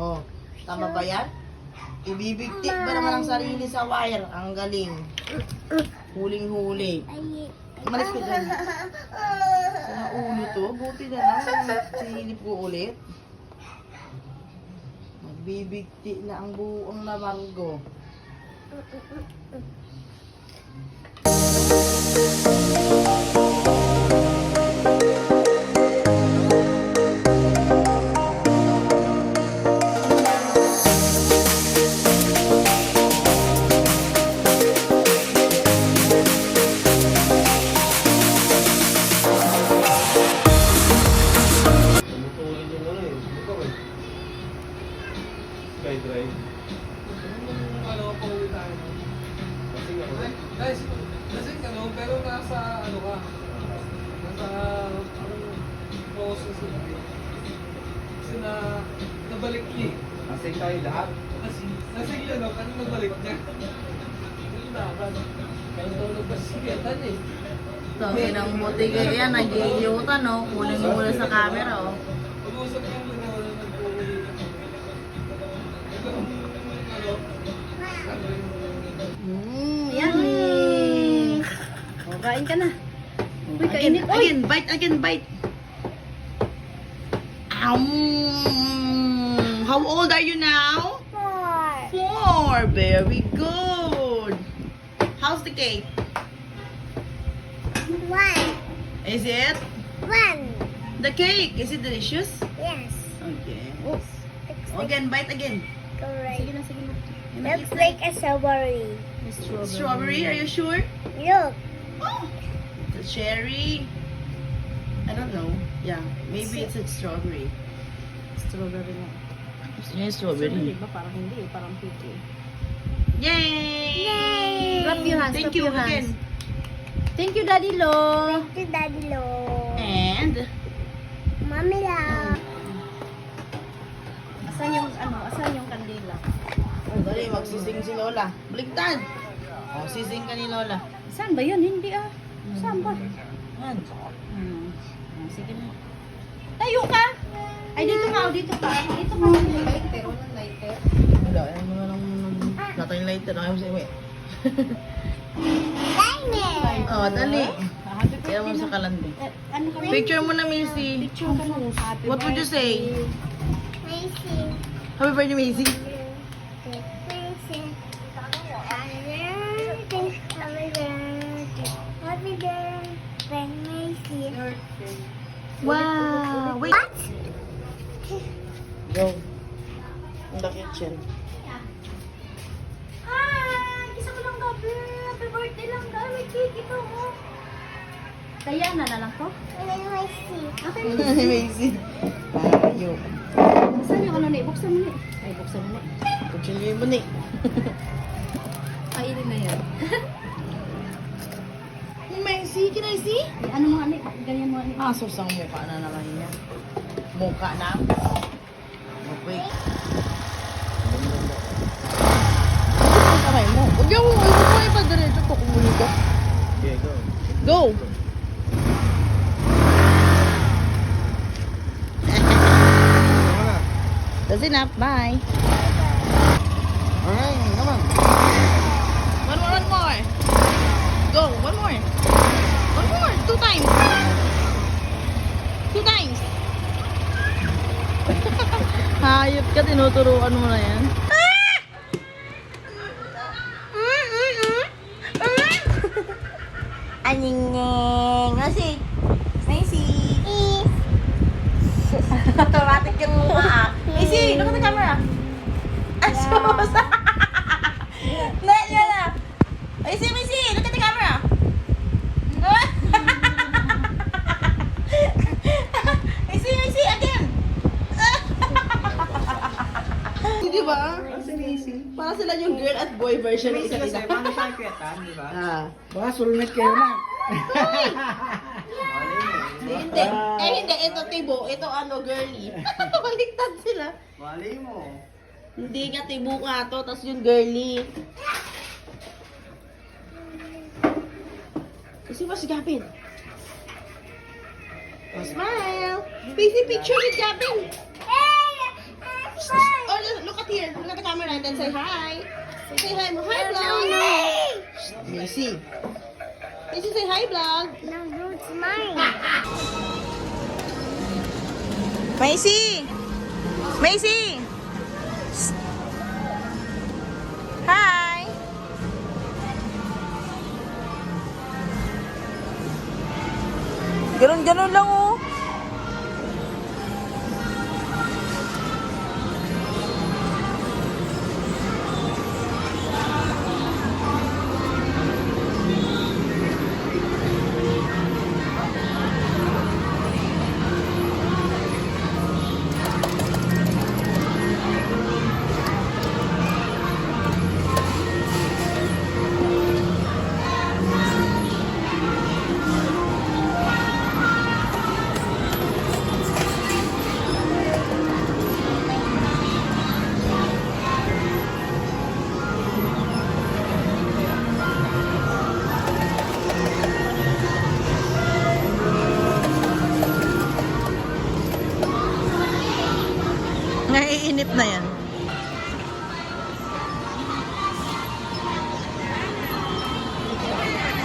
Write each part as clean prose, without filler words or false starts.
Oh, tama ba yan? Ibibigti ba naman ang sarili sa wire? Ang galing. Huling-huli. Malis ko dyan. Sa ulo to. Buti na lang. Sinilip ko ulit. Magbibigti na ang buong lamargo. Pero nasa ano ka? Nasa process na. Kasi nabalik niya eh. Nasig tayo lahat. Nasa ano, kanina nabalik niya. Yung laban. Kaya tulog pa si Ketan eh. Sabi ng buti kayo yan. Nag-iiyutan, no? Kuling-mula sa camera, oh. Pag-usap niya muna wala nagpuhuli. Ito ano? Yummy! O, kain ka na. Uy, Again, kainit. Uy! again, bite, again, bite. How old are you now? 4. Very good. How's the cake? 1. Is it? 1. The cake, is it delicious? Yes. Okay. Oops. Again, bite again. Correct. Sige na, sige na. Looks like a strawberry. Strawberry, are you sure? Look. Oh, the cherry. I don't know. Yeah, maybe it's a strawberry. Strawberry na. Gusto niya yung strawberry. Strawberry ba? Parang hindi. Parang picky. Yay! Yay! Clap your hands, Thank clap you your hands. again. Thank you, Daddy Lo. Thank you, Daddy Lo. And Mommy Lo. Asan yung kandila? dali, magsising si Lola. Baliktad. Oh, sising ka ni Lola. Saan ba yun? Hindi ah. Saan ba? Yan. Sige na. Tayo ka! Ay, dito ka. Dito ka. Dito ka. Lighter. Walang lighter. Wala, ano mo nang natay lighter. Ayaw sa iwi. Diamond. Oh, dali. Happy Kaya mo birthday sa na. kalandi. Ano ka? Picture mo na, Macy. Picture ka na. Happy What would you say? Macy. Happy birthday, Macy. Macy. Happy birthday, Macy. Wow. Wait. What? Go. In the kitchen. Hi! Kisa ko lang gabi. Happy birthday lang gabi. May cake ito, oh. Kaya na lang to? Macy. Okay. Macy. Ayaw. Saan yung ano na? Buksan mo na. Ay, buksan mo na. Kuchilyo mo ni. Kainin na yan. Macy, can I see? Ano mo ano? Ganyan mo ano? Ah, susang mukha na naman niya. Mukha na. Okay. Kamay mo. Huwag yung mo ipadiretso to kung muli ka. Okay, go. Go! That's enough. Bye. Alright, come on. One more. Go. One more. 2 times. 2 times. Hayop ka, tinuturuan mo na yan. Aningeng. Macy. Macy. Automatic yung mukha. Macy, look at the camera. Asus. Na. Macy, look at the camera. Macy, again. Di ba? Para sila yung girl at boy version ng isa't isa. Paano tayo kwetan, di ba? Ah. Baka soulmate kayo na. Hindi. Hindi. Ito tibo. Ito ano, girly. Baliktad sila. Mali mo. Hindi nga tibo ka to. Tapos yung girly. Kasi mas Gavin. Oh, smile. Face picture with Gavin. Oh, Here, look at the camera and then say hi. Say hi, hi vlog. Macy. Macy, say hi vlog. No, it's mine. Macy. Macy. Hi. Ganun-ganun lang oh. Naiinip na yan.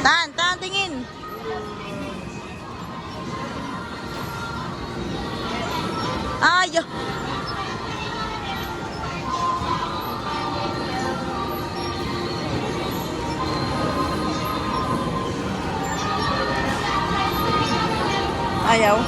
Tan, tingin. Ay, ayaw.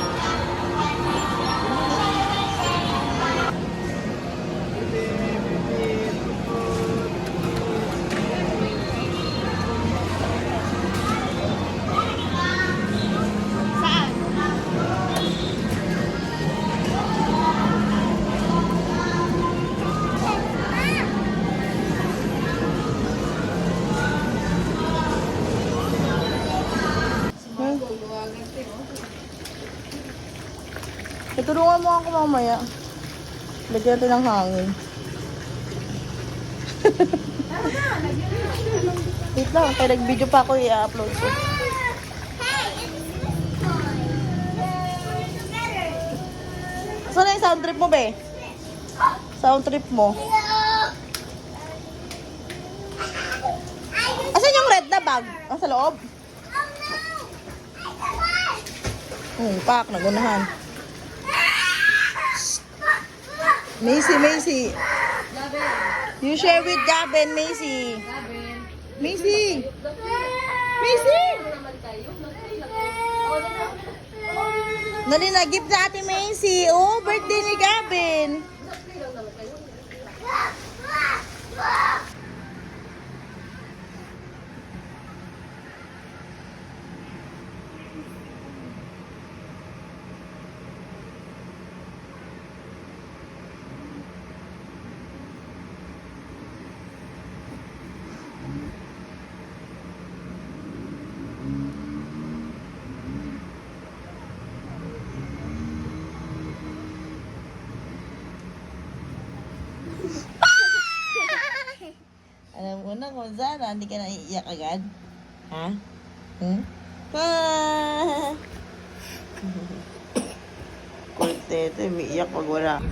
Itulungan mo ako mamaya. Lagyan natin ng hangin. Wait lang, kaya nag-video pa ako i-upload ko. Saan na yung sound trip mo, be? Sound trip mo. Asan yung red na bag? Ang sa loob? Pak, nagunahan. Macy. You share with Gabin, Macy. Macy. Dali na, gift sa ate Macy. Oh, birthday ni Gabin. Alam mo na kung Zara, hindi ka naiiyak agad? Ha? Kurtete, umiiyak pag wala.